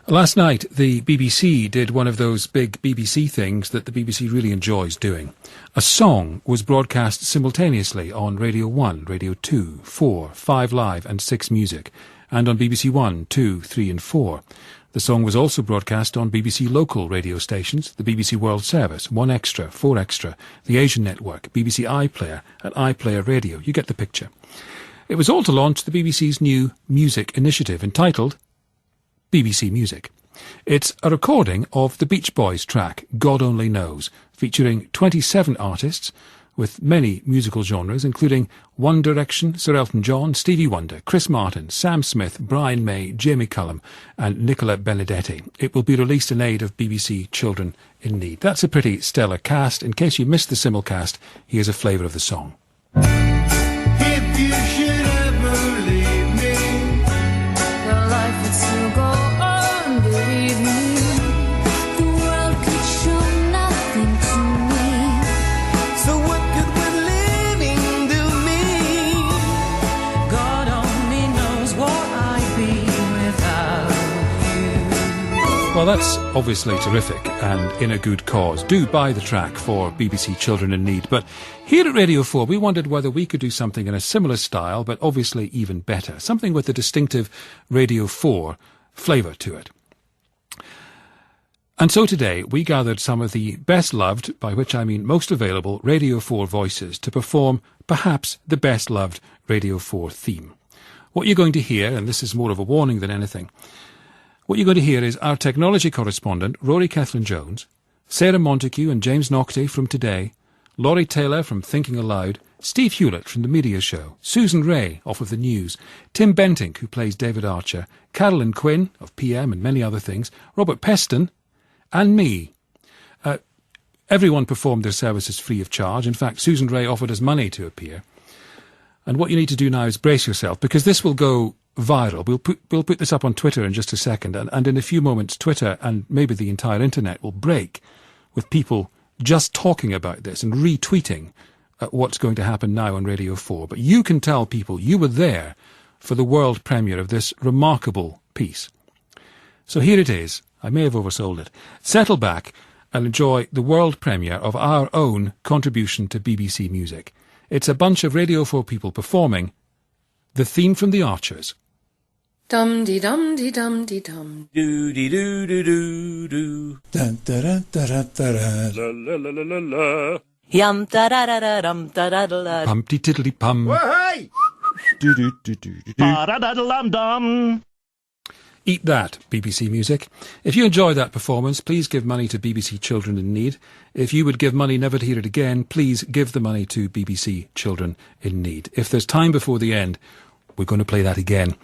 Last night, the BBC did one of those big BBC things that the BBC really enjoys doing. A song was broadcast simultaneously on Radio 1, Radio 2, 4, 5 Live and 6 Music, and on BBC 1, 2, 3 and 4. The song was also broadcast on BBC local radio stations, the BBC World Service, 1 Extra, 4 Extra, the Asian Network, BBC iPlayer and iPlayer Radio. You get the picture. It was all to launch the BBC's new music initiative entitled BBC Music. It's a recording of the Beach Boys track, God Only Knows, featuring 27 artists with many musical genres, including One Direction, Sir Elton John, Stevie Wonder, Chris Martin, Sam Smith, Brian May, Jamie Cullum and Nicola Benedetti. It will be released in aid of BBC Children in Need. That's a pretty stellar cast. In case you missed the simulcast, here's a flavour of the song. If you should ever leave me, your life would still go on, believe me. The world could show nothing to me. so what good would living do me? God only knows what I'd be without you. Well, that's obviously terrific and in a good cause. Do buy the track for BBC Children in Need. But here at Radio 4, we wondered whether we could do something in a similar style, but obviously even better. Something with a distinctive Radio 4 flavour to it. And so today, we gathered some of the best-loved, by which I mean most available, Radio 4 voices to perform perhaps the best-loved Radio 4 theme. What you're going to hear, and this is more of a warning than anything, what you're going to hear is our technology correspondent, Rory Kethlen-Jones, Sarah Montague and James Nocte from Today, Laurie Taylor from Thinking Aloud, Steve Hewlett from The Media Show, Susan Ray off of The News, Tim Bentinck, who plays David Archer, Carolyn Quinn of PM and many other things, Robert Peston, and me. Everyone performed their services free of charge. In fact, Susan Ray offered us money to appear. And what you need to do now is brace yourself, because this will go viral. We'll put this up on Twitter in just a second, and in a few moments Twitter and maybe the entire internet will break with people just talking about this and retweeting what's going to happen now on Radio 4. But you can tell people you were there for the world premiere of this remarkable piece. So here it is. I may have oversold it. Settle back and enjoy the world premiere of our own contribution to BBC Music. It's a bunch of Radio 4 people performing the theme from The Archers. Dum-dee-dum-dee-dum-dee-dum. Do-dee-doo-doo-doo-doo. Dun, da, da, da, da, da, da. La la la la la la. Yum da da da da dum da da da da. Pumpty tiddly pum. Hey! Do, do, do, do, do, do. Ba-da-da-da-dum-dum. Eat that, BBC Music. If you enjoy that performance, please give money to BBC Children in Need. If you would give money never to hear it again, please give the money to BBC Children in Need. If there's time before the end, we're going to play that again.